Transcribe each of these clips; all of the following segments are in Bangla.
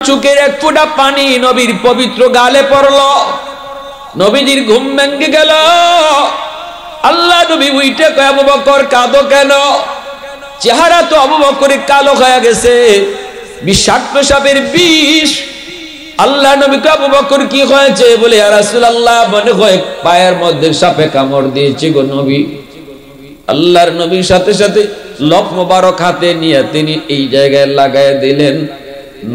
চোখের এক ফোঁটা পানি নবীর পবিত্র গালে পড়ল। নবীজির ঘুম ভেঙে গেল। আল্লাহ নবী উইটে কয়, আবু বকর কাঁদো কেন? চেহারা তো আবু বকরের কালো হয়ে গেছে, বিষাক্ত সাপের বিষ। আল্লাহ নবী কয়, আবু বকর কি হয়েছে? বলে, ইয়া রাসূলুল্লাহ, মনে হয় পায়ের মধ্যে সাপে কামড় দিয়েছে গো নবী। আল্লাহর নবীর সাথে সাথে লব মোবারক হাতে নিয়ে তিনি এই জায়গায় লাগায় দিলেন।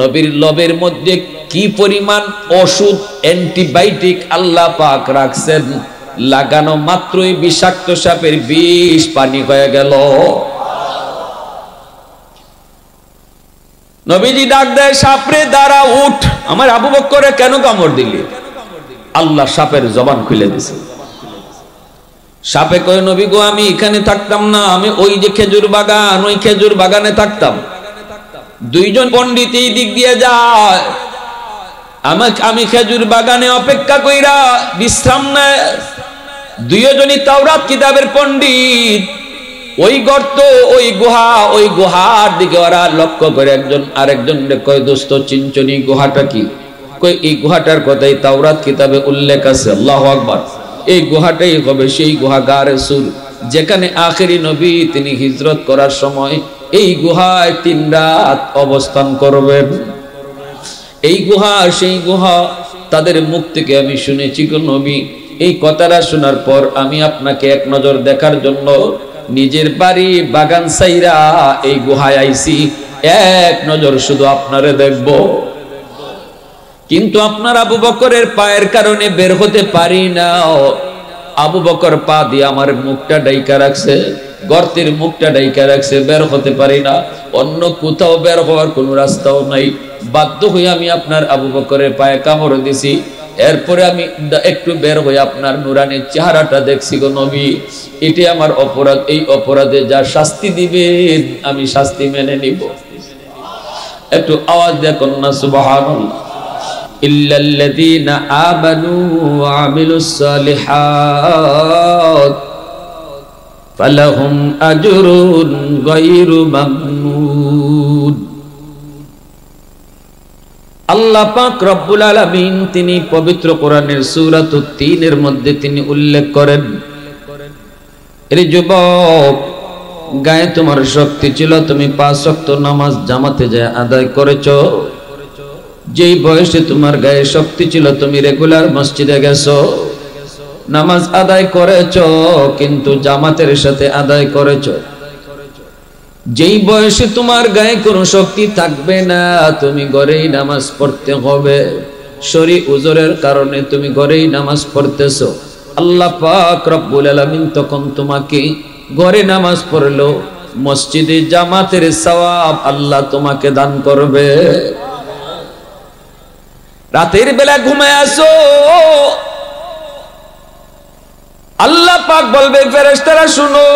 নবীর লবের মধ্যে কি পরিমাণ ওষুধ, অ্যান্টিবায়োটিক আল্লাহ পাক রাখছেন, লাগানো মাত্রই বিষাক্ত সাপের বিষ পানি হয়ে গেল। নবীজি ডাক দেয়, সাপরে দাঁড়া, উঠ। আমার আবু বকরে কেন কামড় দিলি? আল্লাহ সাপের জবান খুলে দিছে। সাপে কয়, নবী গো, আমি এখানে থাকতাম না, আমি ওই যে খেজুর বাগান, ওই খেজুর বাগানে থাকতাম। দুইজন পণ্ডিত এই দিক দিয়ে যায়, আমি খেজুর বাগানে অপেক্ষা কইরা বিশ্রাম নেয়। দুইজনই তাওরাত কিতাবের পণ্ডিত। ওই গর্ত, ওই গুহা, ওই গুহার দিকে ওরা লক্ষ্য করে একজন আরেকজনকে কয়, দোস্ত চিনচনি গুহাটা কি? কই, এই গুহাটার কথাই তাওরাত কিতাবে উল্লেখ আছে। আল্লাহু আকবার। এই গুহাটাই হবে সেই গুহা গারে সুর, যেখানে আখেরি নবী তিনি হিজরত করার সময় এই গুহায় 3 রাত অবস্থান করবেন। এই গুহা সেই গুহা। তাদের মুখ থেকে আমি শুনেছি গো নবী, এই কথাটা শোনার পর আমি আপনাকে এক নজর দেখার জন্য নিজের বাড়ি বাগান সাইরা এই গুহায় আইছি, এক নজর শুধু আপনারে দেখব। কিন্তু আপনার আবু বকরের পায়ের কারণে বের হতে পারি না। আবু বকর পা দিয়ে আমার মুখটা ডাইকা রাখছে, গর্তের মুখটা ডাইকা রাখছে, বের হতে পারি না। অন্য কোথাও বের হওয়ার কোনো রাস্তাও নাই। বাধ্য হয়ে আমি আপনার আবু বকরের পায়ে কামড় দিছি। এরপরে আমি একটু বের হয়ে আপনার নুরানির চেহারাটা দেখছি গো নবী। এটি আমার অপরাধ। এই অপরাধে যা শাস্তি দিবেন আমি শাস্তি মেনে নিব। একটু আওয়াজ দেখুন না সুবহানাল্লাহ। ইল্লাল্লাযীনা আমানু ওয়া আমিলুস সালিহাত ফালাহুম আজরুন গায়রু মামনুন। আল্লাহ পাক রব্বুল আলামিন তিনি পবিত্র কোরআনের সূরাতুত তিনের মধ্যে তিনি উল্লেখ করেন, এরে যুবক, গায়ে তোমার শক্তি ছিল, তুমি 5 ওয়াক্ত নামাজ জামাতে যায় আদায় করেছো। যেই বয়সে তোমার গায়ে শক্তি ছিল তুমি রেগুলার মসজিদে গেছো, নামাজ আদায় করেছো, কিন্তু জামাতের সাথে আদায় করেছো। যেই বয়সে তোমার গায়ে কোনো শক্তি থাকবে না, তুমি ঘরেই নামাজ পড়তে হবে। শরী উজরের কারণে তুমি ঘরেই নামাজ পড়তেছো। আল্লাহ পাক রব্বুল আলামিন তখন তোমাকে ঘরে নামাজ পড়লো, মসজিদে জামাতের সওয়াব আল্লাহ তোমাকে দান করবে। রাতের বেলা ঘুমায় আসো, আল্লাহ পাক বলবে ফেরেশতারা শুনো,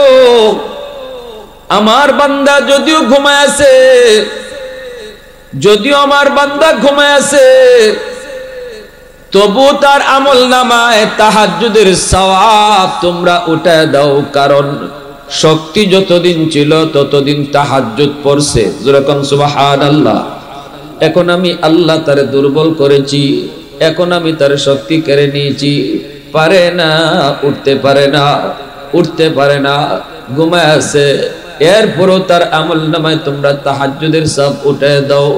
আমার বান্দা যদিও ঘুমায় আছে, যদিও আমার বান্দা ঘুমায় আছে, তবু তার আমল নামায় তাহাজ্জুদের সওয়াব তোমরা উঠায় দাও, কারণ শক্তি যতদিন ছিল ততদিন তাহাজ্জুদ পড়ছে। যেরকম সুবহানাল্লাহ। এখন আমি আল্লাহ তারে দুর্বল করেছি, এখন আমি তার শক্তি কেড়ে নিয়েছি, পারে না, উঠতে পারে না, উঠতে পারে না, ঘুমায় আছে। এরপরও তার আমল নামায় তোমরা তাহাজ্জুদের সওয়াব উঠায় দাও।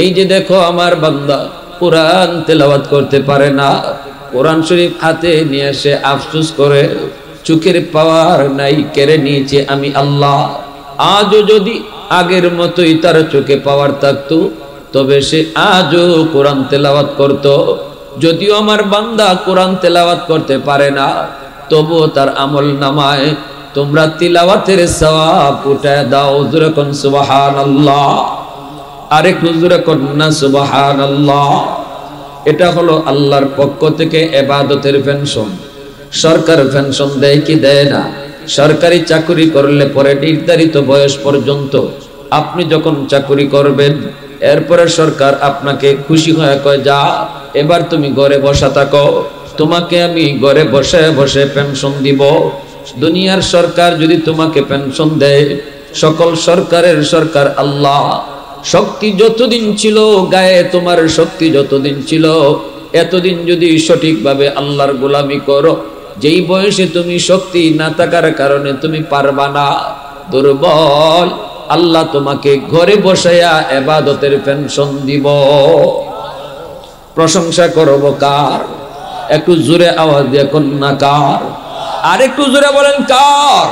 এই যে দেখো আমার বান্দা কোরআন তেলাওয়াত করতে পারে না, কোরআন শরীফ হাতে নিয়ে সে আফসোস করে, চোখের পাওয়ার নাই, কেড়ে নিয়েছে আমি আল্লাহ। আজও যদি আগের মতোই তার চোখে পাওয়ার থাকতো তবে সে আজও কোরআন তেলাওয়াত করত। যদিও আমার বান্দা কোরআন তেলাওয়াত করতে পারে না, তবুও তার আমল নামায় তোমরা তিলাওয়াতের সওয়াব উঠায় দাও। যখন সুবহানাল্লাহ, আরেক হুজুরে কন্যা সুবহানাল্লাহ। এটা হলো আল্লাহর পক্ষ থেকে ইবাদতের পেনশন। সরকার পেনশন দেয় কি দেয় না? সরকারি চাকরি করলে পরে নির্ধারিত বয়স পর্যন্ত আপনি যখন চাকরি করবেন, এরপরে সরকার আপনাকে খুশি হয়ে কয়, যা এবার তুমি ঘরে বসা থাকো, তোমাকে আমি ঘরে বসে বসে পেনশন দিব। দুনিয়ার সরকার যদি তোমাকে পেনশন দেয়, সকল সরকারের সরকার আল্লাহ, শক্তি যতদিন ছিল, গায়ে তোমার শক্তি যতদিন ছিল, এতদিন যদি সঠিকভাবে আল্লাহর গোলামি করো, যেই বয়সে তুমি শক্তি না থাকার কারণে তুমি পারবা না, দুর্বল, আল্লাহ তোমাকে ঘরে বসাইয়া ইবাদতের পেনশন দিব। প্রশংসা করব কার? একটু জোরে আওয়াজ দিয়ে কন্যা কার? আর একটু জোরে বলেন কার?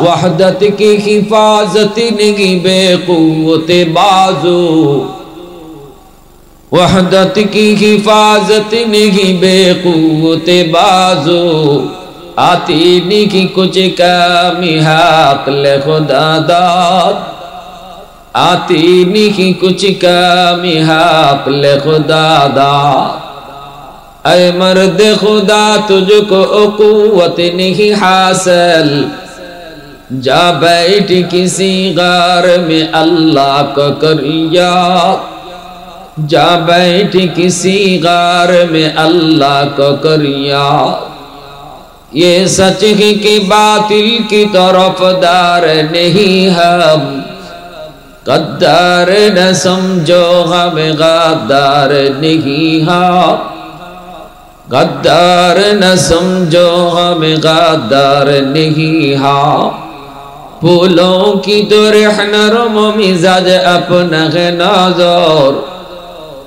वहदत की हिफाजत नहीं बेकुव्वते बाजू, वहदत की हिफाजत नहीं बेकुव्वते बाजू, आती नहीं कुछ कमी हक ले खुदा दाद, आती नहीं कुछ कमी हक ले खुदा दाद। ऐ मर्द खुदा तुझको कुव्वत नहीं हासिल, जा बैठ किसी गार में अल्लाह को कर याद, जा बैठ किसी गार में अल्लाह को कर याद। ये सच है कि बातिल की तरफदार नहीं हम, गद्दार न समझो हम गद्दार नहीं हम, गद्दार न समझो हम गद्दार नहीं हम। फूलों की दुरह नरम मिजाज अपना है नजर,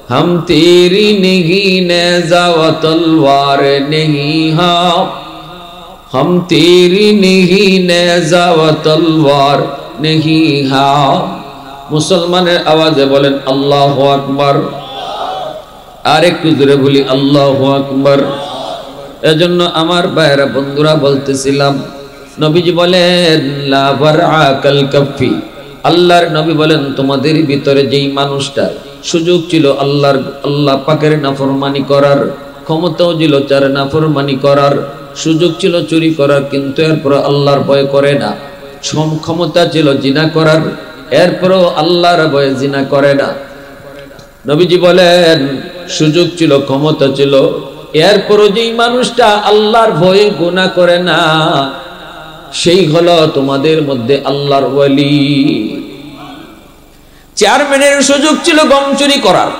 हम तेरी नहीं नेज़ा व तलवार नहीं हम, हम तेरी नहीं नेज़ा व तलवार नहीं हम। मुसलमाনের आवाज़े बोलें अल्लाहु আকবার। আর একটু জোরে বলি আল্লাহু আকবার। এজন্য আমার ভাইরা বন্ধুরা বলতেছিলাম, নবীজি বলেন লা বারআকাল কাফি, আল্লাহর নবী বলেন তোমাদের ভিতরে যেই মানুষটা সুযোগ ছিল আল্লাহ পাকের নাফরমানি করার, ক্ষমতাও ছিল তার নাফরমানি করার, সুযোগ ছিল চুরি করার, কিন্তু এরপর আল্লাহর ভয় করে না, ক্ষমতা ছিল জিনা করার, এরপরও আল্লাহর ভয়ে জিনা করে না। নবীজি বলেন সুযোগ ছিল, ক্ষমতা ছিল, এরপরও যেই মানুষটা আল্লাহর ভয়ে গুনাহ করে না, সেই হলো তোমাদের মধ্যে আল্লাহর ওয়ালি। চেয়ারম্যানের সুযোগ ছিল গম চুরি করার,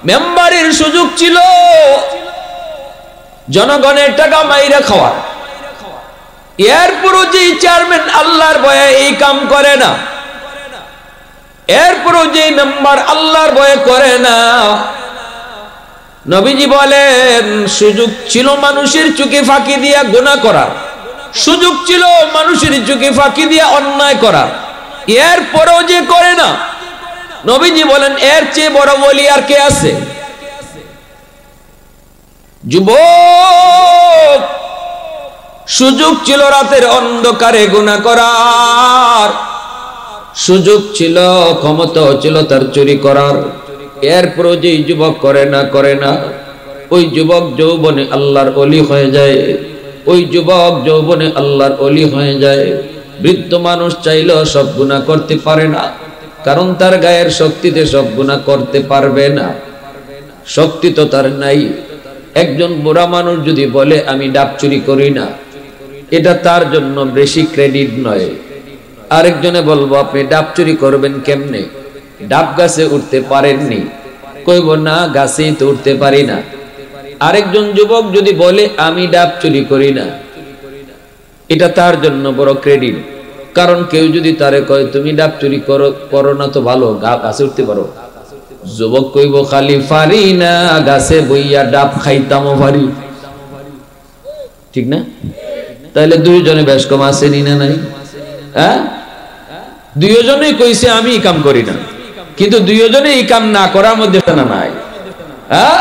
মেম্বারের সুযোগ ছিল জনগণের টাকা মাইরা খাওয়ার, এরপরও যে চেয়ারম্যান আল্লাহর ভয়ে এই কাম করে না, এরপরও যে মেম্বার আল্লাহর ভয়ে করে না, নবীজি বলেন সুযোগ ছিল মানুষের চোখে ফাঁকি দিয়া গুনাহ করার, সুযোগ ছিল মানুষের চোখে ফাঁকি দিয়া অন্যায় করার, এরপরও যে করে না, নবীজি বলেন এর চেয়ে বড় ওলি আর কে আছে? যুবক, সুযোগ ছিল রাতের অন্ধকারে গুনাহ করার, সুযোগ ছিল, ক্ষমতা ছিল তার চুরি করার, এরপরও যে যুবক করে না, ওই যুবক যৌবনে আল্লাহর ওলি হয়ে যায়, ওই যুবক যৌবনে আল্লাহর ওলি হয়ে যায়। বৃদ্ধ মানুষ চাইলেও সব গুনাহ করতে পারে না, কারণ তার গায়ের শক্তিতে সব গুনাহ করতে পারবে না, শক্তি তো তার নাই। একজন বুড়া মানুষ যদি বলে আমি ডাব চুরি করি না, এটা তার জন্য বেশি ক্রেডিট নয়। আরেকজনে বলবো আপনি ডাব চুরি করবেন কেমনে? ডাব গাছে উঠতে পারেননি, কইব না গাছেই তো উঠতে পারি না। আরেকজন যুবক যদি বলে আমি ডাব চুরি করি না, এটা তার জন্য বড় ক্রেডিট। কারণ কেউ যদি তারে কয় তুমি ডাব চুরি করো না তো ভালো, গাছে উঠতে পারো, যুবক কইব খালি পারি না, গাছে বইয়া ডাব খাইতামও পারি। ঠিক না? তাহলে দুইজনে বেশ কম আসেনি না নাই? হ্যাঁ, দুইজনেই কইছে আমি এই কাম করি না, কিন্তু দুইজনে এই কাম না করার মধ্যে না নাই। হ্যাঁ,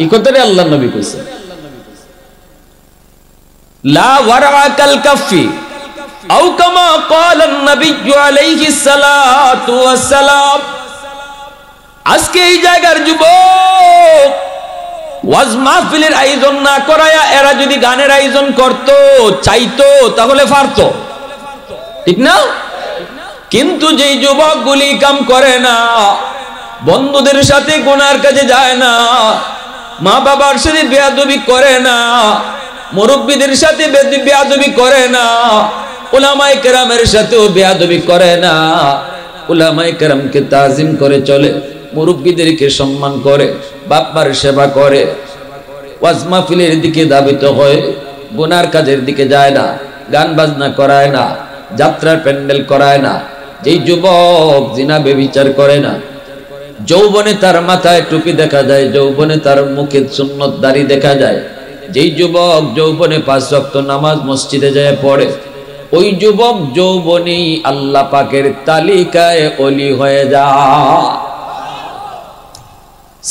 এই কথাটা আল্লাহর নবী কইছে লা ওয়ারাকাল কাফি আও কামা ক্বালা নবী আলাইহিস সালাতু ওয়াস সালাম। আজকে এই জায়গার যুবক ওয়াজ মাহফিলের আয়োজন না করায়া এরা যদি গানের আয়োজন করত, চাইতো, তাহলে পারতো, ঠিক না? কিন্তু যেই যুবকগুলি কাম করে না, বন্ধুদের সাথে গুনার কাজে যায় না, মা বাবার সাথে বেয়াদবি করে না, মুরব্বীদের সাথে বেয়াদবি করে না, উলামায়ে কেরামের সাথেও বেয়াদবি করে না, উলামায়ে কেরামকে তাজিম করে চলে, মুরব্বীদেরকে সম্মান করে, বাপ মার সেবা করে, ওয়াজ মাহফিলের দিকে ধাবিত হয়, গুনার কাজের দিকে যায় না, গান বাজনা করায় না, যাত্রার প্যান্ডেল করায় না, যেই যুবক জিনা ব্যভিচার করে না, যৌবনে তার মাথায় টুপি দেখা যায়, যৌবনে তার মুখে সুন্নত দাড়ি দেখা যায়, যেই যুবক যৌবনে 5 ওয়াক্ত নামাজ মসজিদে যায় পড়ে, ওই যুবক যৌবনেই আল্লাহ পাকের তালিকায় ওলি হয়ে যায়।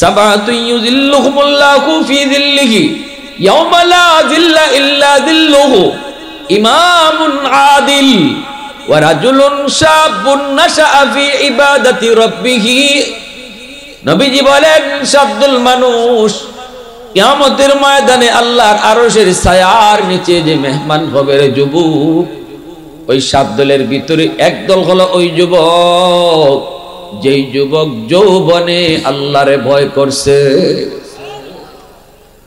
সাবাতু ইউযিল্লুহুমুল্লাহু ফি যিল্লিহি ইয়াওমা লা যিল্লা ইল্লা যিল্লুহু, ইমামুন আদিল ওয়া রাজুলুন শাবুন নাশাআ ফি ইবাদাতি রাব্বিহি। নবীজি বলেন, শাব্দুল মানুষ কিয়ামতের ময়দানে আল্লাহর আরশের ছায়ার নিচে যে মেহমান হবে রে যুবক, ওই শাব্দলের ভিতরে একদল হলো ওই যুবক যেই যুবক যৌবনে আল্লাহরে ভয় করছে।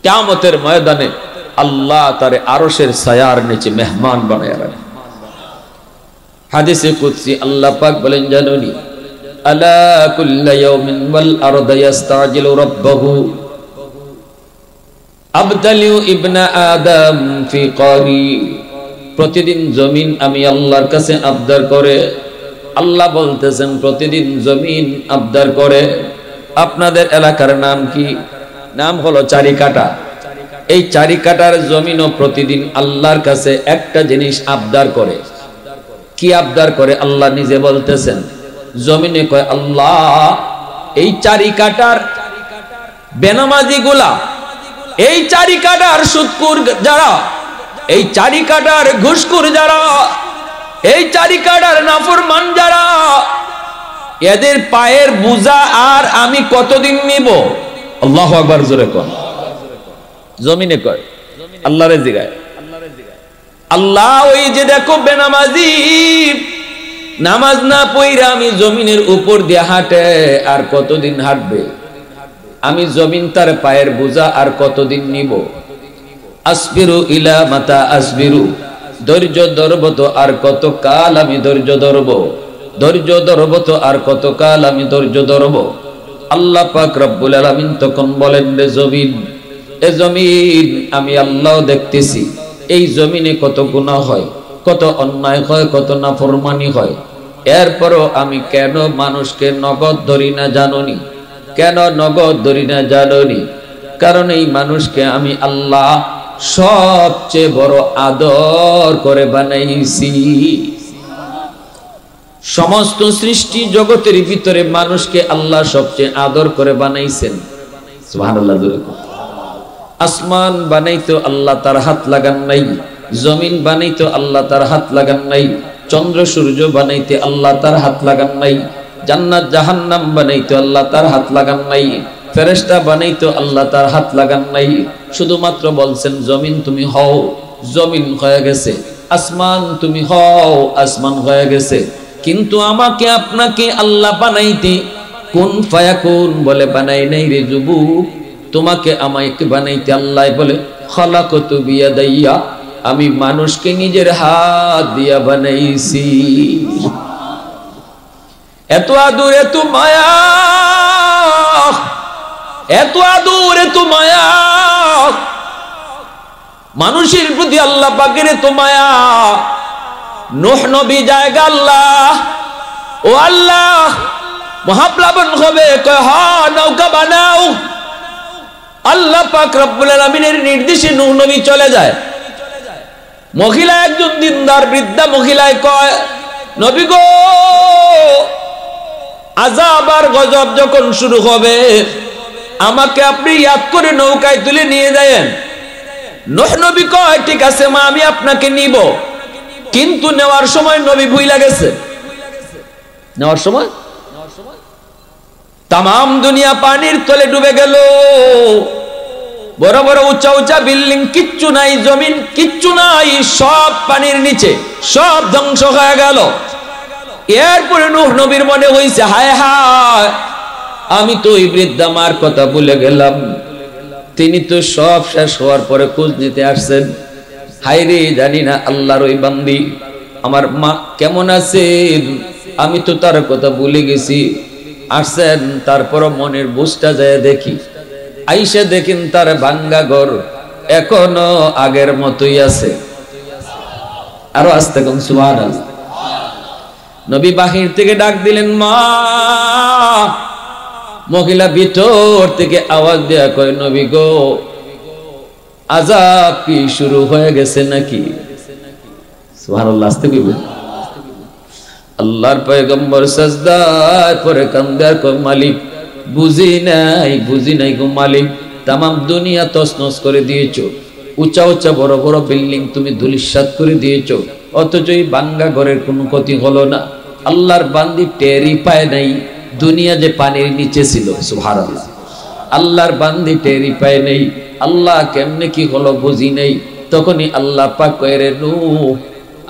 কিয়ামতের ময়দানে আল্লাহ তারে আরশের ছায়ার নিচে মেহমান বানায় রাখে। হাদিসে কুদসি আল্লাহ পাক বলেন, জানুনি আলা কুল্লা ইয়াউমিন ওয়াল আরদু ইস্তাজিলু রাব্বাহু আবদালিউ ইবনা আদম ফি কারি। প্রতিদিন জমিন আমি আল্লাহর কাছে আবদার করে, আল্লাহ বলতেছেন প্রতিদিন জমিন আবদার করে। আপনাদের এলাকার নাম কি? নাম হলো চারিকাটা। এই চারিকাটার জমিনও প্রতিদিন আল্লাহর কাছে একটা জিনিস আবদার করে। কি আবদার করে? আল্লাহ নিজে বলতেছেন, জমিনে কয়, আল্লাহ এই চারিকাটার বেনামাজি গুলা, এই চারিকাটার সুদখোর যারা, এই চারিকাটার ঘুষখোর যারা, এই চারিকাটার নাফরমান যারা, এদের পায়ের বোঝা আর আমি কতদিন নিব? আল্লাহু আকবার জোরে কর। জমিনে কয়, আল্লাহরে জিগায়। আল্লাহ ওই যে দেখো বেনামাজি নামাজ না পড়া আমি জমিনের উপর দিয়ে হাঁটে, আর কতদিন হাঁটবে? আমি জমিন তার পায়ের বোঝা আর কতদিন নিব? আসবিরু ইলা মাতা আসবিরু, ধৈর্য ধরব তো আর কত কাল আমি ধৈর্য ধরব, ধৈর্য ধরব তো আর কত কাল আমি ধৈর্য ধরব। আল্লাহ পাক রব্বুল আলামিন তখন বলেন, রে জমিন, এ জমিন আমি আল্লাহ দেখতেছি এই জমিনে কত গুনাহ হয়, কত অন্যায় হয়, কত নাফরমানি হয়। এরপরও আমি কেন মানুষকে নগদ ধরি না জানোনি? কেন নগদ ধরি না জানোনি? কারণ এই মানুষকে আমি আল্লাহ সবচেয়ে বড় আদর করে বানাইছি। সমস্ত সৃষ্টি জগতের ভিতরে মানুষকে আল্লাহ সবচেয়ে আদর করে বানাইছেন। সুবহানাল্লাহ। আসমান বানাইতো আল্লাহ তার হাত লাগান নাই, জমিন বানাইতো আল্লাহ তার হাত লাগান নাই, চন্দ্র সূর্য বানাইতে আল্লাহ তার হাত লাগান নাই, জান্নাত জাহান্নাম বানাইতো আল্লাহ তার হাত লাগান নাই, ফেরেশতা বানাইতো আল্লাহ তার হাত লাগান নাই। শুধুমাত্র বলছেন জমিন তুমি হও, জমিন হয়ে গেছে, আসমান তুমি হও, আসমান হয়ে গেছে। কিন্তু আমাকে আপনাকে আল্লাহ বানাইতে কুন ফায়াকুন বলে বানাই নাই রে যুবক। তোমাকে আমাকে বানাইতে আল্লাহ বলে খালাকতু বিয়াদাইয়া, আমি মানুষকে নিজের হাত দিয়া বানাইছি। এত আদর, এত মায়া, এত আদর, এত মায়া, মানুষের প্রতি আল্লাহ পাকের এত মায়া। নূহ নবী জায়গা আল্লাহ, ও আল্লাহ মহাপ্লাবন হবে, কয় হ্যাঁ নৌকা বানাও। আল্লাহ পাক রব্বুল আলামিনের নির্দেশে নূহ নবী চলে যায়। মহিলা একজন দিনদার বৃদ্ধা মহিলায় কয়, নবী গো, আযাব আর গজব যখন শুরু হবে আমাকে আপনি ইয়াদ করে নৌকায় তুলে নিয়ে যায়েন। নূহ নবী কয়, ঠিক আছে মা, আমি আপনাকে নিব। কিন্তু নেওয়ার সময় নবী ভুইলা গেছে। নেওয়ার সময় তাম দুনিয়া পানির তলে ডুবে গেল। বড় বড় উঁচা উঁচা বিল্ডিং কিচ্ছু নাই, জমিন কিচ্ছু নাই, সব পানির নিচে, সব ধ্বংস হয়ে গেল। এরপরে নূহ নবীর মনে হইছে, হায় হায়, আমি তো ওই বৃদ্ধা মার কথা ভুলে গেলাম। তিনি তো সব শেষ হওয়ার পরে খোঁজ নিতে আসছেন। হায় রে, জানি না আল্লাহর ওই বান্দি আমার মা কেমন আছেন। আমি তো তার কথা ভুলে গেছি। আসছেন, তারপর মনের বুঝটা যায় দেখি, আইসে দেখেন তার ভাঙ্গা ঘর এখনো আগের মতোই আছে। আরো আস্তে কোন সুবহানাল্লাহ। নবী বাহির থেকে ডাক দিলেন, মা। মহিলা ভিতর থেকে আওয়াজ দেয়া কয়, নবী গো, আযাব কি শুরু হয়ে গেছে নাকি? সুবহানাল্লাহ, আস্তে কইবেন। আল্লাহর পয়গম্বর সাজদায় পড়ে কান্দে আর কয়, মালিক বুঝি নাই গো মালিক, তামাম দুনিয়া তছনছ করে দিয়েছো, উঁচা উঁচা বড় বড় বিল্ডিং তুমি ধূলিসাৎ করে দিয়েছো, অথচ এই ভাঙ্গা ঘরের কোনো ক্ষতি হলো না। আল্লাহর বান্দি টেরই পায় নাই দুনিয়া যে পানির নিচে ছিল। সুবহানাল্লাহ। আল্লাহর বান্দি টেরই পায় নাই আল্লাহ কেমনে কি হলো বুঝি নাই। তখনই আল্লাহ পাক কয়, রে নূহ,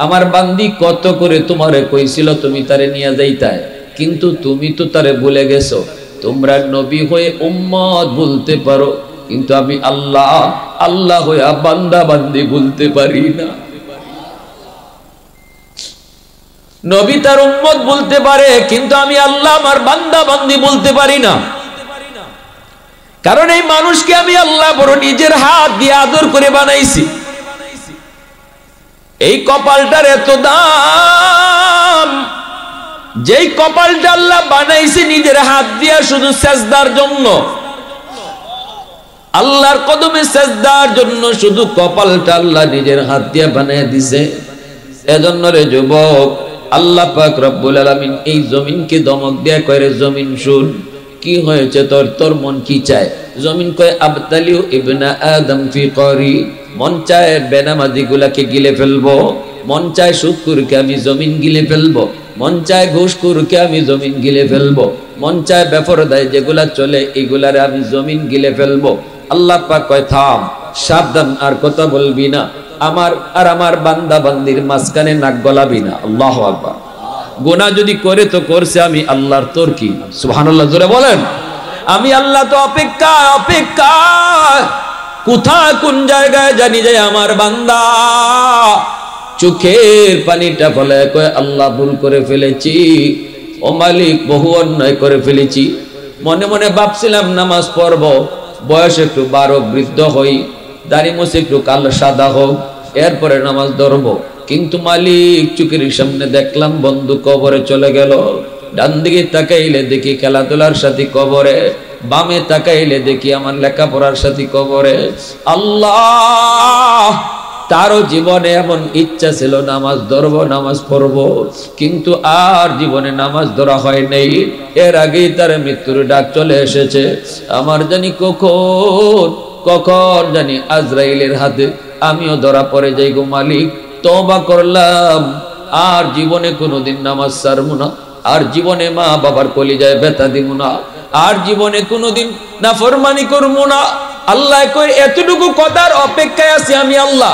আমার বান্দি কত করে তোমারে কইছিল তুমি তারে নিয়ে যাইতায়, কিন্তু তুমি তো তারে ভুলে গেছো। তোমরা নবী হয়ে উম্মত বলতে পারো, কিন্তু আমি আল্লাহ হয়ে বান্দা বান্দি বলতে পারি না। নবী তার উম্মত বলতে পারে, কিন্তু আমি আল্লাহ আমার বান্দা বান্দি বলতে পারি না। কারণ এই মানুষকে আমি আল্লাহ বড় নিজের হাত দিয়ে আদর করে বানাইছি। এই কপালটার এত দাম, যেই কপালটা আল্লাহ বানাইছে নিজের হাত দিয়া শুধু সেজদার জন্য, আল্লাহর কদমে সেজদার জন্য শুধু কপালটা আল্লাহ নিজের হাত দিয়া বানায় দিছে। এজন্য রে যুবক, আল্লাহ পাক রব্বুল আলামিন এই জমিনকে দমক দিয়া কয়, রে জমিন শুন, কি হয়েছে তোর মন কি চায়? জমিন কয়, আবতালিউ ইবনা আদম ফি করি, মন চায় বেনামাজি গুলাকে গিলে ফেলবো, মন চায় সুদখোরকে আমি জমিন গিলে ফেলবো, মন চায় ঘুষখোরকে আমি জমিন গিলে ফেলবো, মন চায় বেপরদায় যেগুলা চলে এগুলারে আমি জমিন গিলে ফেলবো। আল্লাহ পাক কয়, থাম, সাবধান, আর কথা বলবি না, আমার বান্দা বান্দির মাঝখানে নাক গলাবি না। আল্লাহু আকবার। গুনাহ যদি করে তো করছে, আমি আল্লাহর, তোর কি? সুবহানাল্লাহ, জোরে বলেন। আমি আল্লাহ তো অপেক্ষা কোথায় কোন জায়গায় জানি যায় আমার বান্দা চোখের পানিটা ফলে কয়, আল্লাহ ভুল করে ফেলেছি, ও মালিক বহু অন্যায় করে ফেলেছি। মনে মনে ভাবছিলাম নামাজ পড়ব, বয়স একটু 12 বৃদ্ধ হই, দাড়ি মুছে একটু কালো সাদা হোক, এরপরে নামাজ ধরবো। কিন্তু মালিক চোখের সামনে দেখলাম বন্ধু কবরে চলে গেল। ডান দিকে তাকাইলে দেখি খেলাধুলার সাথী কবরে, বামে তাকাইলে দেখি আমার লেখাপড়ার সাথী কবরে। আল্লাহ, তারও জীবনে এমন ইচ্ছা ছিল নামাজ ধরবো, নামাজ পড়বো, কিন্তু আর জীবনে নামাজ ধরা হয় নাই। এর আগেই তার মৃত্যুর ডাক চলে এসেছে। আমার জানি কখন জানি আজরাইলের হাতে আমিও ধরা পড়ে যাই গো মালিক। তওবা করলাম, আর জীবনে কোনোদিন নামাজ ছাড়বো না, আর জীবনে মা বাবার কলিজায় ব্যথা দিব না, আর জীবনে কোনোদিন নাফরমানি করবো না। আল্লাহ কই, এতটুকু কথার অপেক্ষায় আছি আমি আল্লাহ।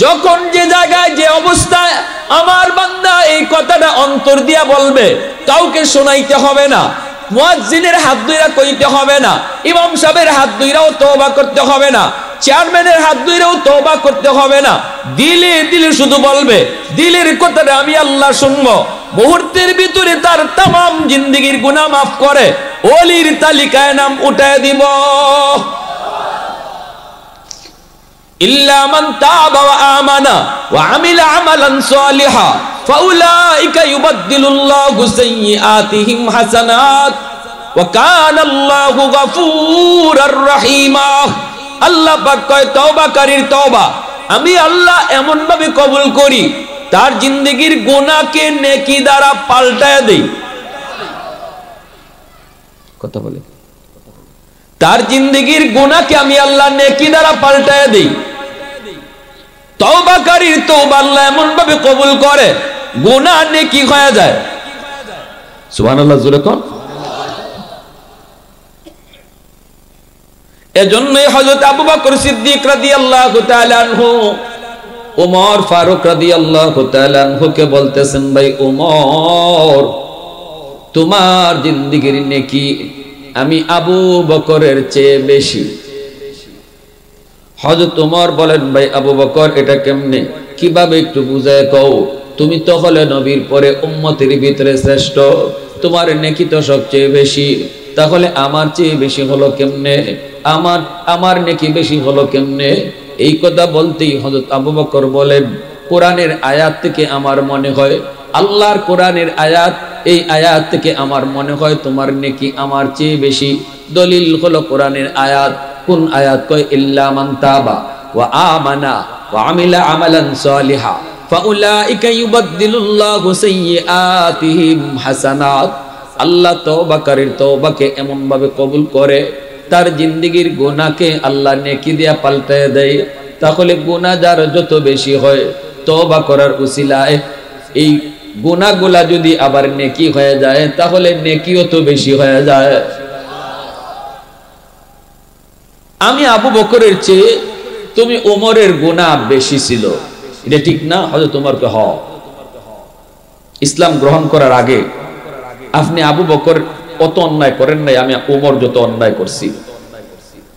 যখন যে জায়গায় যে অবস্থায় আমার বান্দা এই কথাটা অন্তর দিয়া বলবে, কাউকে শোনাইতে হবে না, মুয়াজ্জিনের হাত ধইরা কইতে হবে না, ইমাম সাহেবের হাত ধইরাও তওবা করতে হবে না, চেয়ারম্যানের হাত ধইরাও তওবা করতে হবে না। দিলে দিলে শুধু বলবে, দিলের কথাটা আমি আল্লাহ শুনবো। মুহূর্তের ভিতরে তার तमाम জিন্দেগীর গুনাহ মাফ করে ওলির তালিকায় নাম উঠায় দিব। ইল্লা মান তাবা ওয়া আমানা ওয়া আমিলা আমালান সালিহা ফাউলাইকা ইউবাদদিলুল্লাহু সাইয়্যাতিহিম হাসানাত ওয়া কানাল্লাহু গফুরার রহিমা। আল্লাহ পাক কয়, তওবাকারীর তওবা আমি আল্লাহ এমন ভাবে কবুল করি, তার জিন্দেগীর গুনাহকে নেকি দ্বারা পাল্টায় দেই। কথা বলে, তার জিন্দেগীর গুনাহকে আমি আল্লাহ নেকি দ্বারা পাল্টায় দেই। তওবাকারীর তওবা আল্লাহ এমন ভাবে কবুল করে, গুনাহ নেকি হয়ে যায়। সুবহানাল্লাহ, জোরে কোন। এজন্যই হযরত আবু বকর সিদ্দিক রাদিয়াল্লাহু তাআলা আনহু ওমর ফারুক রাদিয়াল্লাহু তাআলা আনহুকে বলতেছেন, ভাই ওমর, তোমার জিন্দেগীর নেকি আমি আবু বকরের চেয়ে বেশি। হযরত ওমর বলেন, ভাই আবু বকর, এটা কেমনে, কিভাবে একটু বুঝায় কও। তুমি তো হলে নবীর পরে উম্মতের ভিতরে শ্রেষ্ঠ, তোমার নেকি তো সবচেয়ে বেশি, তাহলে আমার চেয়ে বেশি হলো কেমনে? আমার নেকি বেশি হলো কেমনে? এই কথা বলতেই হযরত আবু বকর বলেন, কোরআনের আয়াত থেকে আমার মনে হয়, আল্লাহর কোরআনের আয়াত, এই আয়াত থেকে আমার মনে হয় তোমার নেকি আমার চেয়ে বেশি। দলিল হলো কোরআনের আয়াত। কোন আয়াত? কয় ইল্লা মান তাবা ওয়া আমানা ওয়া আমিলা আমালান সালিহা ফাউলাইকা ইউবাদদিলুল্লাহু সাইয়্যাতিহিম হাসানাত। আল্লাহ তওবাকারীর তওবাকে এমন ভাবে কবুল করে, তার জিন্দেগীর গুনাহকে আল্লাহ নেকি দিয়া পাল্টায় দেয়। তাহলে গুনাহ যার যত বেশি হয়, তওবা করার উসিলায় এই গুনাহগুলা যদি আবার নেকি হয়ে যায়, তাহলে নেকিও তো বেশি হয়ে যায়। আমি আবু বকরের চেয়ে তুমি ওমরের গুনাহ বেশি ছিল, এটা ঠিক না? হযরত ওমরকে ইসলাম গ্রহণ করার আগে আপনি আবু বকর অত অন্যায় করেন নাই, আমি ওমর যত অন্যায় করছি।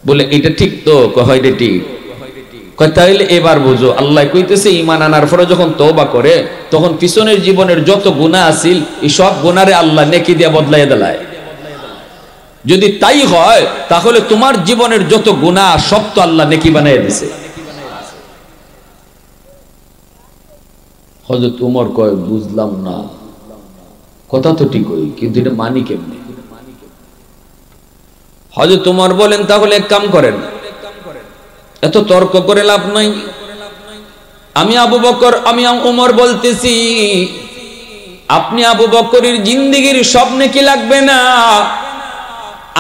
বলে এটা ঠিক তো? হয় এটা ঠিক। তাইলে এবার বুঝো, আল্লাহ কইতেছে ঈমান আনার পরে যখন তওবা করে, তখন পিছনের জীবনের যত গুনাহ আছিল এই সব গুনাহরে আল্লাহ নেকি দিয়ে বদলাইয়া দেয়। যদি তাই হয়, তাহলে তোমার জীবনের যত গুনাহ সব তো আল্লাহ নেকি বানাইয়া দিছে। হযরত ওমর কয়, বুঝলাম না, কথা তো ঠিক হই, কিন্তু এটা মানি কেমনে? হযরত ওমর বলেন, তাহলে এক কাম করেন, এত তর্ক করে লাভ নাই। আমি ওমর বলতেছি, আপনি আবু বকরের জিন্দেগীর সব নেকি লাগবে না,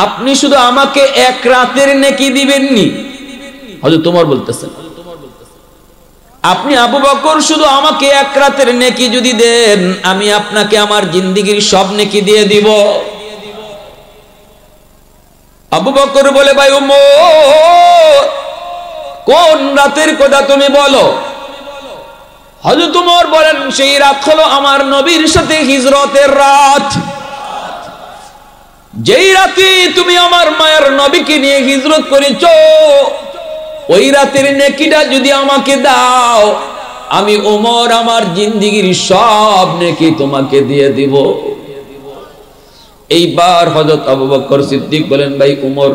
আপনি শুধু আমাকে এক রাতের নেকি দিবেননি। হযরত ওমর বলতেছেন, আপনি আবু বকর শুধু আমাকে এক রাতের নেকি যদি দেন, আমি আপনাকে আমার জিন্দেগীর সব নেকি দিয়ে দিব। আবু বকর বলে, ভাই ওমর, কোন রাতের কথা তুমি বলো? হযরত ওমর বলেন, সেই রাত হলো আমার নবীর সাথে হিজরতের রাত। যেই রাতে তুমি আমার মায়ের নবীকে নিয়ে হিজরত করেছো, ওই রাতের নেকিটা যদি আমাকে দাও, আমি ওমর আমার জিন্দেগীর সব নেকি তোমাকে দিয়ে দিব। এইবার হযরত আবু বকর সিদ্দিক বলেন, ভাই ওমর,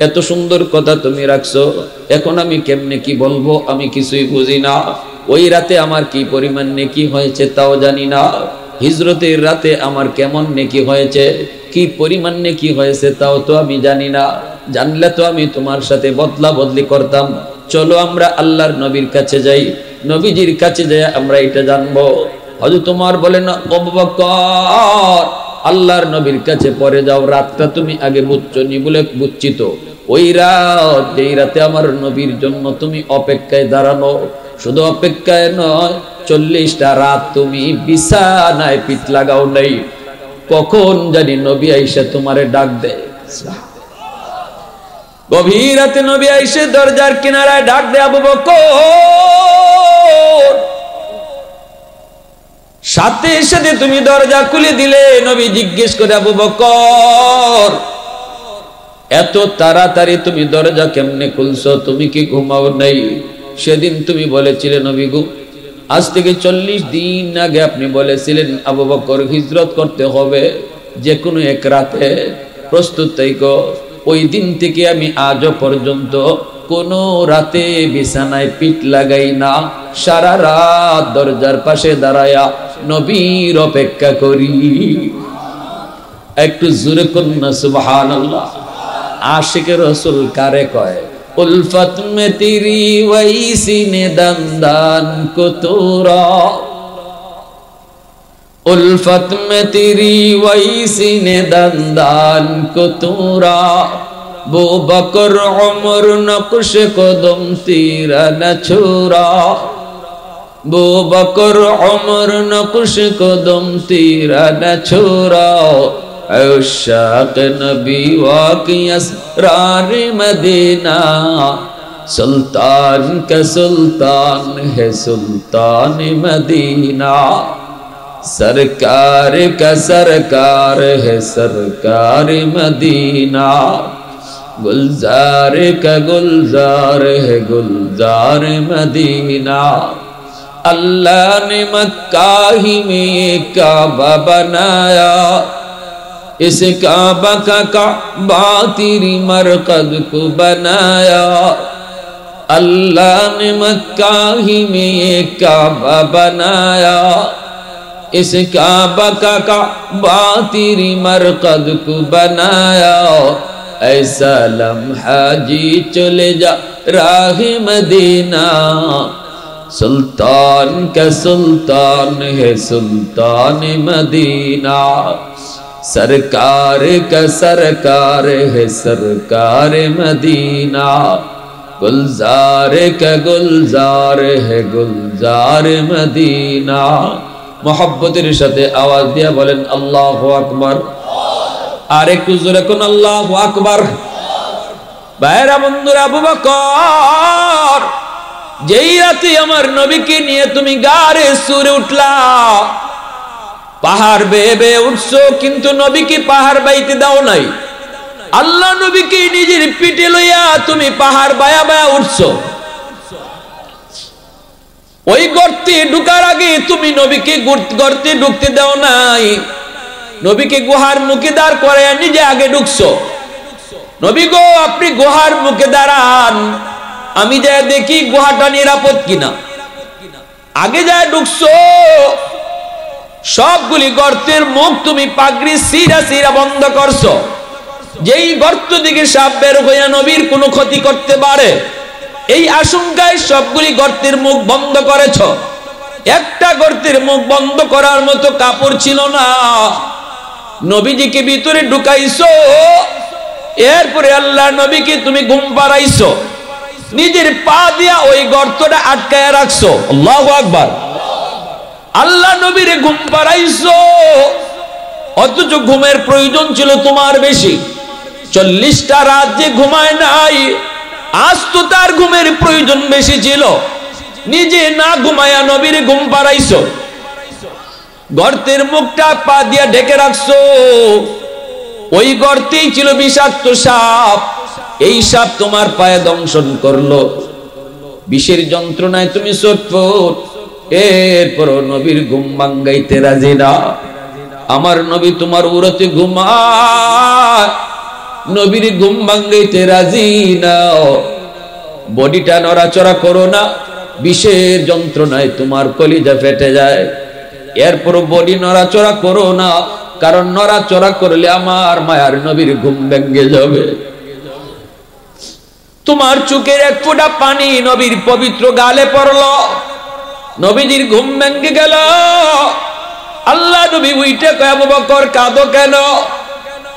এত সুন্দর কথা তুমি রাখছো, এখন আমি কেমনে কি বলবো? আমি কিছুই বুঝি না। ওই রাতে আমার কি পরিমাণ নেকি হয়েছে তাও জানি না, হিজরতের রাতে আমার কেমন নেকি হয়েছে, কি পরিমাণ নেকি হয়েছে তাও তো আমি জানি না। জানলে তো আমি তোমার সাথে বদলা বদলি করতাম। চলো আমরা আল্লাহর নবীর কাছে যাই, নবীজির কাছে যাই আমরা এটা জানবো। হযরত ওমর বলেন, আবু বকর, আল্লাহর নবীর কাছে পরে যাও, রাতটা তুমি আগে বুঝছো নি? বলে, বুঝছি তো। ওই রাত, যেই রাতে আমার নবীর জন্য তুমি অপেক্ষায় দাঁড়ানো, শুধু অপেক্ষায় নয়, 40টা রাত তুমি বিছানায় পিঠ লাগাও নাই, কখন জানি নবী আইসা তোমারে ডাক দেয়। গভীর রাতে নবী আইসে দরজার কিনারায় ডাক দেয়, আবু বকর। সাথে সাথে তুমি দরজা খুলে দিলে। নবী জিজ্ঞেস করে, আবু বকর, এত তাড়াতাড়ি তুমি দরজা কেমনে খুলছো? তুমি কি ঘুমাও নাই? সেদিন তুমি বলেছিলে নবী গো, আজ থেকে 40 দিন আগে আপনি বলেছিলেন আবু বকর হিজরত করতে হবে যে কোনো এক রাতে, প্রস্তুত থাইকো। ওই দিন থেকে আমি আজও পর্যন্ত কোনো রাতে বিছানায় পিঠ লাগাই না, সারা রাত দরজার পাশে দাঁড়ায়া নবীর অপেক্ষা করি। একটু জোরে কন্যা সুবহানাল্লাহ। आशिक रसूल कारे कहे उल्फत में तेरी वैसी ने दंदान को तोरा, उल्फत में तेरी वैसी ने दंदान को तोरा, बो बकर उमर नक्श कदम तेरा न छोरा, बो बकर उमर नक्श कदम तेरा न छोरा, अशाक नबी वाक़ी असरार मदीना, सुल्तान का सुल्तान है सुल्तान मदीना, सरकार का सरकार है सरकार मदीना, गुलजार का गुलजार है गुलजार मदीना, अल्लाह ने मक्का ही में काबा बनाया, इस काबा का काबा तेरी मरकद को बनाया। अल्लाह ने मक्का ही में ये काबा बनाया, इस काबा का काबा तेरी मरकद को बनाया। ऐसा लम्हा जी चले जा राह मदीना, सुल्तान का सुल्तान है सुल्तान मदीना, सरकार का सरकार है सरकार मदीना, गुलजार का गुलजार है गुलजार मदीना। मोहब्बतेर साथे आवाज दिया बोलेन अल्लाहु আকবার। আর একটু জোরে কোন আল্লাহু আকবার। ভাইরা বন্ধুরা, আবু বকর যেই রাতে আমার নবীকে নিয়ে তুমি গারে সুরে উঠলা, পাহাড় বেয়ে বেয়ে উঠছো, কিন্তু নবীকে পাহাড় বাইতে দাও নাই। আল্লাহ নবীকে নিজের পিঠে লইয়া তুমি পাহাড় বায়া বায়া উঠছো। ওই গর্তে ঢুকার আগে তুমি নবীকে গর্তে ঢুকতে দাও নাই, নবীকে গুহার মুখে দাঁড় করে নিজে আগে ঢুকছো। নবী গো, আপনি গুহার মুখে দাঁড়ান, আমি যাই দেখি গুহাটা নিরাপদ কিনা। আগে যায় ঢুকছো, সবগুলি গর্তের মুখ তুমি পাগড়ি সিরা সিরা বন্ধ করছো, যেই গর্ত দিকে সাপ বের হইয়া নবীর কোনো ক্ষতি করতে পারে এই আশঙ্কায় সবগুলি গর্তের মুখ বন্ধ করেছ। একটা গর্তের মুখ বন্ধ করার মতো কাপড় ছিল না, নবীজিকে ভিতরে ঢুকাইছো। এরপরে আল্লাহ নবীকে তুমি ঘুম পাড়াইছো, নিজের পা দিয়া ওই গর্তটা আটকায় রাখছো। আল্লাহু আকবার। আল্লাহ নবীরে ঘুম পাড়াইছো, অথচ ঘুমের প্রয়োজন ছিল তোমার বেশি। 40টা রাত যে ঘুমায় নাই, আজ তো তার ঘুমের প্রয়োজন বেশি ছিল। নিজে না ঘুমায়া নবীরে ঘুম পাড়াইছো, গর্তের মুখটা পা দিয়া ঢেকে রাখছো। ওই গর্তেই ছিল বিষাক্ত সাপ, এই সাপ তোমার পায়ে দংশন করলো, বিষের যন্ত্রণায় তুমি ছটফট। এরপর নবীর ঘুম ভাঙ্গাইতে রাজি না। আমার নবী তোমার উরতে ঘুমায়, নবীর ঘুম ভাঙ্গাইতে রাজি না। বডিটা নড়াচড়া করো না, বিষের যন্ত্রণায় তোমার কলিজা ফেটে যায়। এরপর বডি নড়াচড়া করো না, কারণ নড়াচড়া করলে আমার মায়ার নবীর ঘুম ভেঙে যাবে। তোমার চোখের এক ফোঁটা পানি নবীর পবিত্র গালে পড়লো, নবীজির ঘুম ভেঙে গেল। আল্লাহ নবী উইটে কয়, আবু বকর কাঁদো কেন?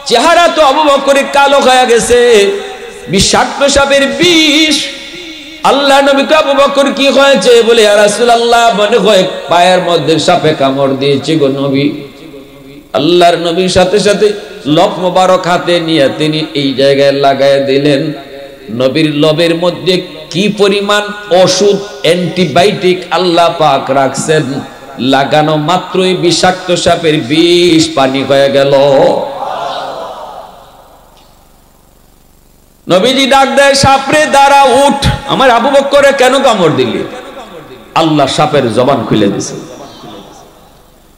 চেহারা তো আবু বকরের কালো হয়ে গেছে, বিষাক্ত সাপের বিষ। আল্লাহ নবী কয়, আবু বকর কি হয়েছে? বলে, ইয়া রাসূলুল্লাহ, মনে হয় পায়ের মধ্যে সাপে কামড় দিয়েছে গো নবী। আল্লাহর নবীর সাথে সাথে লব মোবারক হাতে নিয়ে তিনি এই জায়গায় লাগায় দিলেন। নবীর লবের মধ্যে কি পরিমাণ ওষুধ, অ্যান্টিবায়োটিক আল্লাহ পাক রাখছেন, লাগানো মাত্রই বিষাক্ত সাপের বিষ পানি হয়ে গেল। নবীজি ডাক দেয়, সাপরে দাঁড়া, উঠ। আমার আবু বকরে কেন কামড় দিলি? আল্লাহ সাপের জবান খুলে দিছে।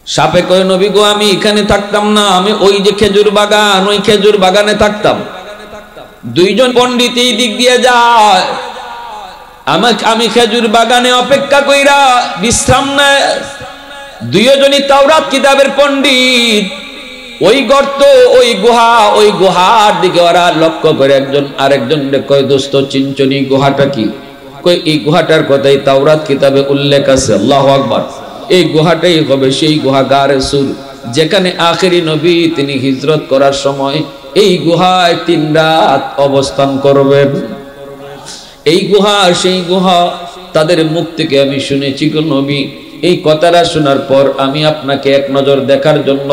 সাপে কয়, নবী গো, আমি এখানে থাকতাম না, আমি ওই যে খেজুর বাগান, ওই খেজুর বাগানে থাকতাম। দুইজন পণ্ডিত এই দিক দিয়ে যায়, আমি খেজুর বাগানে অপেক্ষা কইরা বিশ্রাম নেয়। দুইজনই তাওরাত কিতাবের পণ্ডিত। ওই গর্ত, ওই গুহা, ওই গুহার দিকে ওরা লক্ষ্য করে একজন আরেকজনকে কয়, দোস্ত চিনচনি গুহাটা কি? কই, এই গুহাটার কথাই তাওরাত কিতাবে উল্লেখ আছে। আল্লাহু আকবার। এই গুহাটাই হবে সেই গুহা গারে সুর, যেখানে আখেরি নবী তিনি হিজরত করার সময় এই গুহায় 3 রাত অবস্থান করবেন। এই গুহা সেই গুহা, তাদের মুখ থেকে আমি শুনেছি গো নবী। এই কথাটা শোনার পর আমি আপনাকে এক নজর দেখার জন্য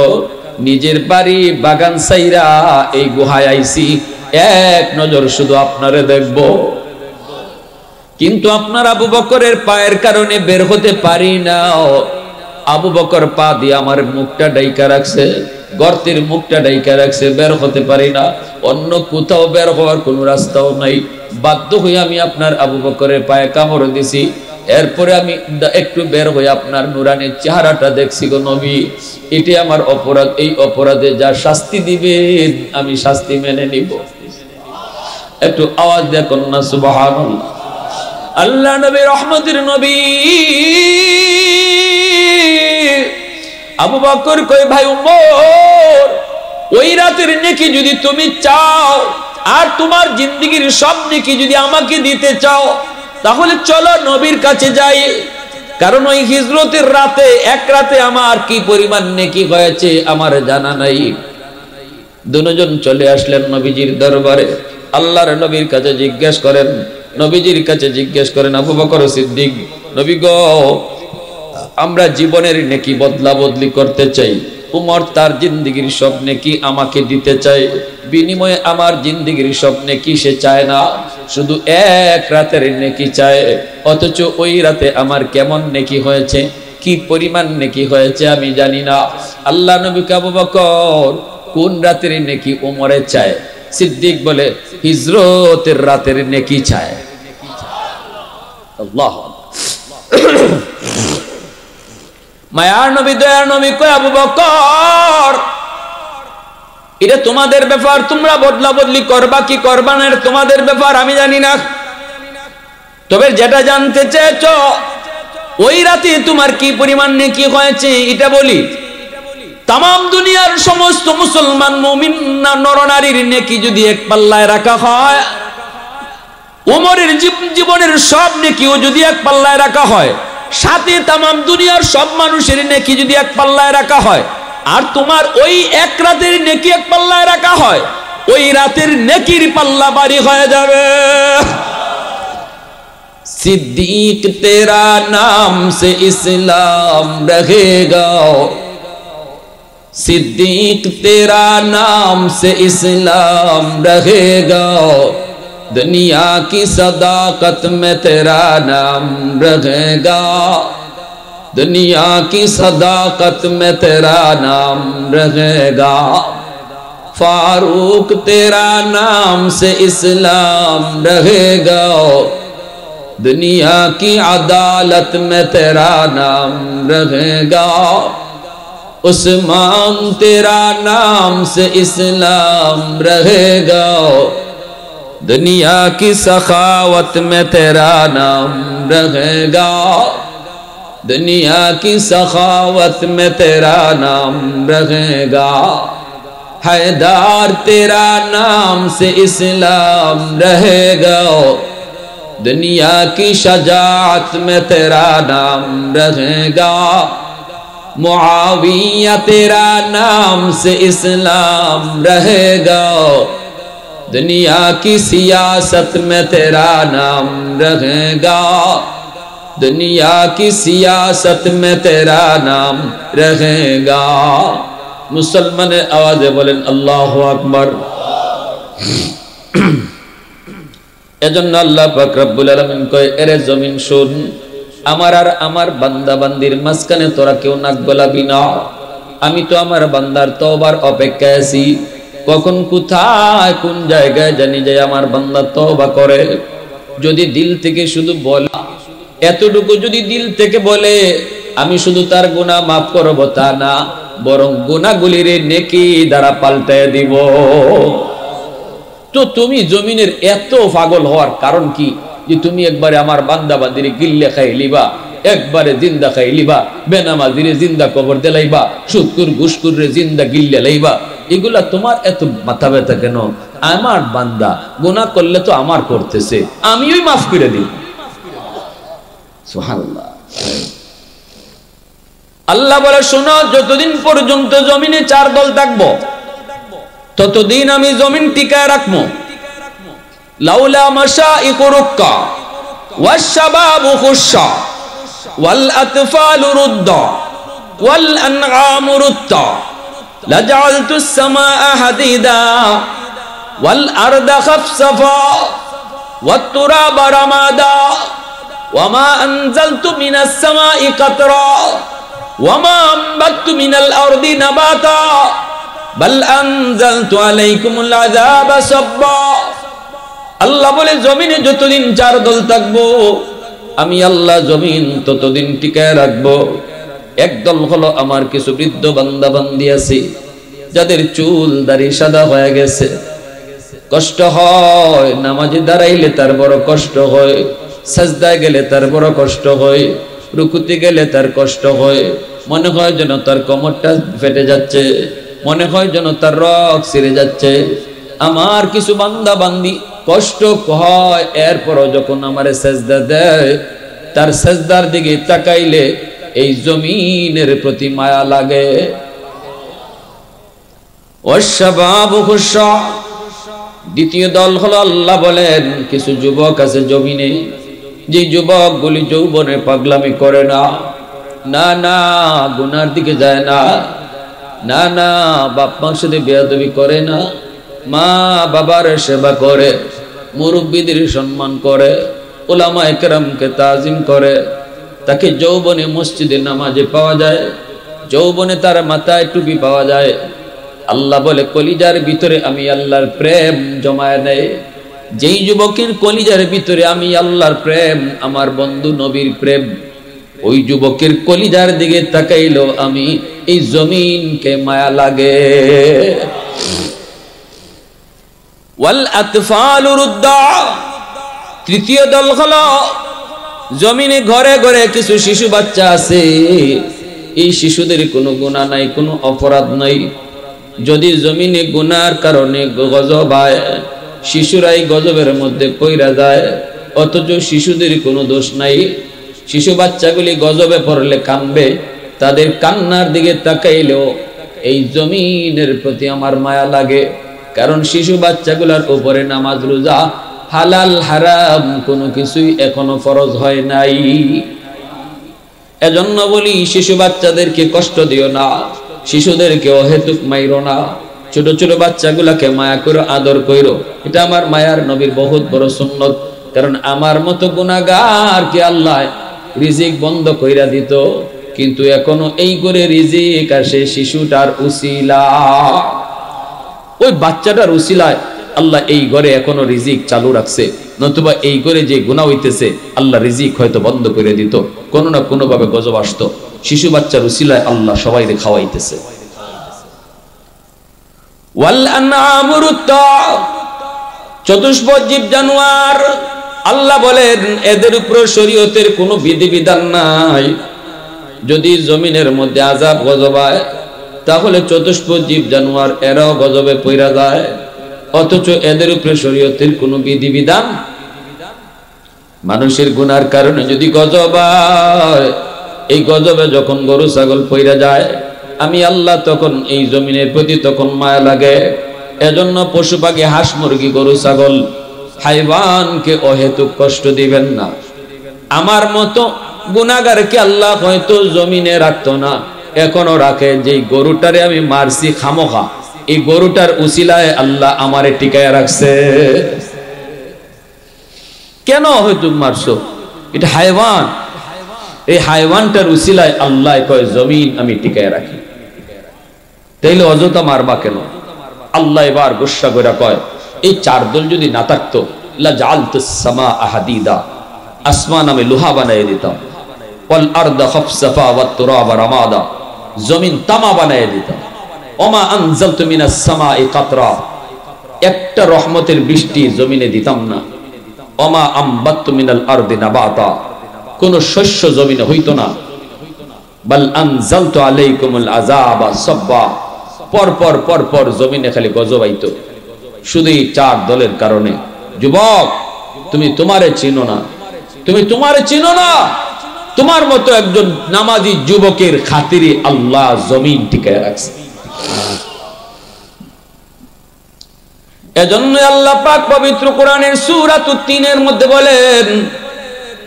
নিজের বাড়ি বাগান সাইরা এই গুহায় আইছি, এক নজর শুধু আপনারে দেখব। কিন্তু আপনার আবু বকরের পায়ের কারণে বের হতে পারি না। আবু বকর পা দিয়ে আমার মুখটা ডাইকা রাখছে, গর্তের মুখটা ডাইকা রাখছে, বের হতে পারি না। অন্য কোথাও বের হওয়ার কোনো রাস্তাও নাই। বাধ্য হয়ে আমি আপনার আবু বকরের পায়ে কামড় দিছি। এরপরে আমি একটু বের হয়ে আপনার নুরানির চেহারাটা দেখছি গো নবী, এটি আমার অপরাধ, এই অপরাধে যা শাস্তি দিবেন আমি শাস্তি মেনে নিব। একটু আওয়াজ দেখুন না সুবহানাল্লাহ। আল্লাহ নবী রহমতের নবী আবু বকর কই ভাই উমর, ওই রাতের নেকি যদি তুমি চাও আর তোমার জিন্দেগীর সব নেকি যদি আমাকে দিতে চাও তাহলে চলো নবীর কাছে যাই। কারণ ওই হিজরতের রাতে এক রাতে আমার কি পরিমাণ নেকি হয়েছে আমার জানা নাই। দুজন চলে আসলেন নবীজির দরবারে। আল্লাহর নবীর কাছে জিজ্ঞেস করেন, নবীজির কাছে জিজ্ঞেস করেন আবু বকর সিদ্দিক, নবী গো আমরা জীবনের নেকি বদলা বদলি করতে চাই। উমর তার জিন্দেগীর সব নেকি আমাকে দিতে চায়, বিনিময়ে আমার জিন্দেগীর সব নেকি সে চায় না, শুধু এক রাতের নেকি চায়। অথচ ওই রাতে আমার কেমন নেকি হয়েছে, কি পরিমাণ নেকি হয়েছে আমি জানি না। আল্লাহ নবী আবু বকর কোন রাতের নেকি উমরে চায়? সিদ্দিক বলে হিজরতের রাতের নেকি চায়। আল্লাহ মায়ার নবী দয়ার নবী কয় আবু বকর এটা তোমাদের ব্যাপার, তোমরা বদলা বদলি করবা কি করবা না তোমাদের ব্যাপার, আমি জানি না। তবে যেটা জানতে চেয়েছো ওই রাতে তোমার কি পরিমাণ নেকি হয়েছে এটা বলি। তামাম দুনিয়ার সমস্ত মুসলমান মুমিন নরনারীর নেকি যদি এক পাল্লায় রাখা হয়, ওমরের জীবনের সব নেকিও যদি এক পাল্লায় রাখা হয়, সাথে তামাম দুনিয়ার সব মানুষের নেকি যদি এক পাল্লায় রাখা হয়, আর তোমার ওই এক রাতের নেকি এক পাল্লায় রাখা হয়, ওই রাতের নেকির পাল্লা ভারী হয়ে যাবে। सिद्दीक तेरा नाम से इस्लाम रहेगा, सिद्दीक तेरा नाम से इस्लाम रहेगा, दुनिया की सदाकत में तेरा नाम रहेगा, दुनिया की सदाकत में तेरा नाम रहेगा, फारूक तेरा नाम से इस्लाम रहेगा, दुनिया की अदालत में तेरा नाम रहेगा, उस्मान तेरा नाम से इस्लाम रहेगा, दुनिया की सखावत में तेरा नाम रहेगा, दुनिया की सखावत में तेरा नाम रहेगा, हैदर तेरा नाम से इस्लाम रहेगा, दुनिया की शजाअत में तेरा नाम रहेगा, मुआविया तेरा नाम से इस्लाम रहेगा, दुनिया की सियासत में तेरा नाम रहेगा, दुनिया की सियासत में तेरा नाम रहेगा। मुसलमान आवाज़े बोलें अल्लाहु अकबर। এজন্য আল্লাহ পাক রব্বুল আলামিন কয় এরে জমিন শুন, আমার আর আমার বান্দা বান্দির মাঝখানে তোরা কেউ নাক গলাবি না। আমি তো আমার বান্দার তওবার অপেক্ষায় আছি, কখন কোথায় কোন জায়গায় জানি যে আমার বান্দা তওবা করে। যদি দিল থেকে শুধু বলে, এতটুকু যদি দিল থেকে বলে আমি শুধু তার গুনাহ মাফ করব তা না, বরং গুনাহগুলির নেকি দ্বারা পাল্টায় দিব। তো তুমি জমিনের এত পাগল হওয়ার কারণ কি যে তুমি একবারে আমার বান্দা বান্দিরে গিল্লে খাই লিবা, একবারে জিন্দা খাই লিবা, বেনামাজিরে জিন্দা কবর দিলাইবা, সুদকুর ঘুষকুরে জিন্দা গিল্লে লাইবা, এগুলা তোমার এত মাথা ব্যথা কেন? আমার বান্দা গুনাহ করলে তো আমার করতেছে, আমিই মাফ করে দিই। সুবহানাল্লাহ। আল্লাহ বলে শোনো, যতদিন পর্যন্ত জমিনে চার দল থাকবো ততদিন আমি জমিন টিকায় রাখবো। লাউলা মাশাইকু রুক্কা ওয়াশ শাবাবু খুশা ওয়াল আতফালু রুদ্দা ওয়াল আনআমু রুত্তা লাজআলতুস সামাআ হাদিদা ওয়াল আরদা খাফসাফা ওয়াত তুরাবা রামাদা ওয়ামা আনজালতু মিনাস সামাই কাতরা ওয়ামা আমবাতু মিনাল আরদি নাবাতা বাল আনজালতু আলাইকুমুল আযাবা সাব্বা। আল্লাহ বলে জমিনে যতদিন চার দল থাকবো আমি আল্লাহ জমিন ততদিন টিকায় রাখবো। একদল হলো আমার কিছু বৃদ্ধ বান্দা বান্দি আছে যাদের চুল দাড়ি সাদা হয়ে গেছে, কষ্ট হয়, নামাজে দাঁড়াইলে তার বড় কষ্ট হয়, সাজদায় গেলে তার বড় কষ্ট হয়, রুকুতে গেলে তার কষ্ট হয়, মনে হয় যেন তার কোমরটা ফেটে যাচ্ছে, মনে হয় যেন তার রক ছিঁড়ে যাচ্ছে। আমার কিছু বান্দা বান্দি কষ্ট হয়, এরপরও যখন আমারে সেজদা দেয়, তার সেজদার দিকে তাকাইলে এই জমিনের প্রতি মায়া লাগে। দ্বিতীয় দল হলো, আল্লাহ বলেন কিছু যুবক আছে জমিনে, যে যুবকগুলি যৌবনে পাগলামি করে না, না না গুনার দিকে যায় না, না না বাপ মার সাথে বেয়াদবি করে না, মা বাবার সেবা করে, মুরব্বীদের সম্মান করে, উলামায়ে কেরামকে তাজিম করে। তাকে যৌবনে মসজিদে নামাজে পাওয়া যায়, যৌবনে তার মাথায় টুপি পাওয়া যায়। আল্লাহ বলে কলিজার ভিতরে আমি আল্লাহর প্রেম জমায় নেয়। যেই যুবকের কলিজার ভিতরে আমি আল্লাহর প্রেম, আমার বন্ধু নবীর প্রেম, ওই যুবকের কলিজার দিকে তাকাইলো আমি এই জমিনকে মায়া লাগে। ওয়াল আতফালু রুদ্দা। তৃতীয় দল হলো, জমিনে ঘরে ঘরে কিছু শিশু বাচ্চা আছে, এই শিশুদের কোনো গুনাহ নাই, কোনো অপরাধ নাই। যদি জমিনে গুনার কারণে গজব হয়, শিশুরাই গজবের মধ্যে পইরা যায়, অথচ শিশুদের কোনো দোষ নাই। শিশু বাচ্চাগুলি গজবে পড়লে কাঁদবে, তাদের কান্নার দিকে তাকাইলেও এই জমিনের প্রতি আমার মায়া লাগে। কারণ শিশু বাচ্চাগুলোর উপরে নামাজ রোজা হালাল হারাম কোনো কিছুই এখনো ফরজ হয় নাই। এজন্য বলি শিশু বাচ্চাদেরকে কষ্ট দিও না, শিশুদেরকে অহেতুক মাইরো না, ছোট ছোট বাচ্চাগুলাকে মায়া করো, আদর কইরো। এটা আমার মায়ার নবীর বহুত বড় সুন্নত। কারণ আমার মতো গুনাহগারকে আল্লাহ রিজিক বন্ধ কইরা দিত, কিন্তু এখনো এই করে রিজিক আসে শিশুটার উসিলা, ওই বাচ্চাটার উসিলায় আল্লাহ এই ঘরে এখনো রিজিক চালু রাখছে। নতুবা এই ঘরে যে গুনাহ হইতেছে আল্লাহ রিজিক হয়তো বন্ধ করে দিত, কোনো না কোনো ভাবে গজব আসতো। শিশু বাচ্চার উসিলায় আল্লাহ সবাইকে খাওয়াইতেছে। ওয়াল আনআমুরুত্তা। চতুষ্পদ জীব জানোয়ার, আল্লাহ বলেন এদের উপর শরীয়তের কোনো বিধিবিধান নাই। যদি জমিনের মধ্যে আযাব গজব হয়, তাহলে চতুষ্পদ জীব জানোয়ার এরাও গজবে পইরা যায়, অথচ এদের উপরে শরীয়তের কোনো বিধিবিধান। মানুষের গুনার কারণে যদি গজব হয়, এই গজবে যখন গরু ছাগল পইরা যায়, আমি আল্লাহ তখন এই জমিনের প্রতি তখন মায়া লাগে। এজন্য পশু পাখি, হাঁস মুরগি, গরু ছাগল, হাইওয়ানকে অহেতুক কষ্ট দিবেন না। আমার মতো গুনাহগারকে আল্লাহ হয়তো জমিনে রাখতো না, এখনো রাখে। যেই গরুটারে আমি মারছি খামোখা, এই গরুটার উসিলায় আল্লাহ আমারে টিকায় রাখছে। কেন হয়তো মারছো? এটা হাইওয়ান, এই হাইওয়ানটার উসিলায় আল্লাহ কয় জমিন আমি টিকায় রাখি। তাইলে অযথা মারবা কেন? আল্লাহ এবার গুসা করে কয়, এই চার দল যদি না থাকতো, লা জাআলতুস সামাআ হাদিদা, আসমান আমি লোহা বানাই দিতাম, ওয়াল আরদা খাফসাফা ওয়াত তুরাবা রামাদা, জমিন তামা বানাই দিতাম, ওমা আনজালতু মিনাস সামাই কাতরা, একটা রহমতের বৃষ্টি জমিনে দিতাম না, ওমা আমবাততু মিনাল আরদি নাবাতা, কোন শস্য জমিনে হইতো না, বাল আনজালতু আলাইকুমুল আযাবা সাব্বা, পরপর পরপর জমিনে খালি গজব আইতো, শুধু এই চার দলের কারণে। যুবক, তুমি তোমারে চিনো না, তুমি তোমারে চিনো না। তোমার মতো একজন নামাজি যুবকের খাতিরে আল্লাহ জমিন টিকায় রাখছে। এজন্য আল্লাহ পাক পবিত্র কোরআনের সূরা তিনের মধ্যে বলেন,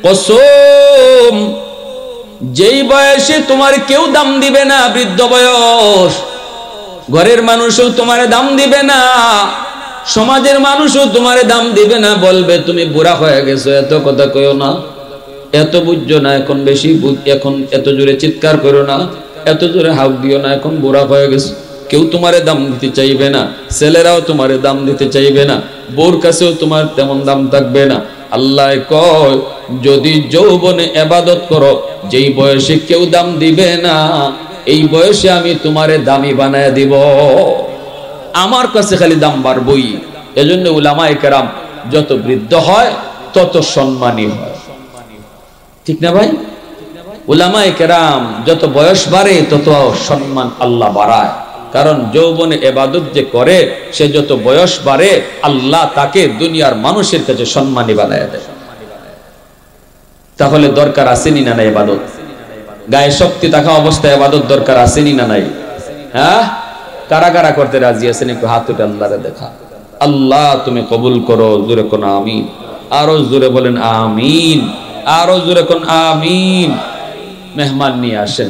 কসম, যেই বয়সে তোমার কেউ দাম দিবে না, বৃদ্ধ বয়স, ঘরের মানুষও তোমারে দাম দিবে না, সমাজের মানুষও তোমারে দাম দিবে না, বলবে তুমি বুড়া হয়ে গেছো, এত কথা কইও না, এত বুঝছো না, এখন বেশি এখন এত জোরে চিৎকার করো না, এত জোরে হাউক দিও না, এখন বুড়া হয়ে গেছো। কেউ তোমারে দাম দিতে চাইবে না, ছেলেরাও তোমারে দাম দিতে চাইবে না, বউর কাছেও তোমার তেমন দাম থাকবে না। আল্লাহ কয় যদি যৌবনে ইবাদত করো, যেই বয়সে কেউ দাম দিবে না, এই বয়সে আমি তোমারে দামি বানায় দিব। আমার কাছে খালি দাম বাড়বই। এজন্য উলামায়ে কেরাম যত বৃদ্ধ হয় তত সম্মানী হয়, ঠিক না ভাই? উলামায়ে কেরাম যত বয়স বাড়ে তত সম্মান আল্লাহ বাড়ায়। কারণ যৌবনে ইবাদত যে করে, সে যত বয়স বাড়ে আল্লাহ তাকে দুনিয়ার মানুষের কাছে সম্মানী বানায় দেয়। তাহলে দরকার আসেনি না নাই ইবাদত? গায়ে শক্তি থাকা অবস্থায় ইবাদত দরকার আসেনি না নাই? হ্যাঁ, কারা কারা করতে রাজি আছেন? একটু হাত উঠে আল্লাহরে দেখা। আল্লাহ তুমি কবুল করো। জোরে কোন আমিন। আরো জোরে বলেন আমিন। আরো জোরে কোন আমিন। মেহমান নিয়ে আসেন।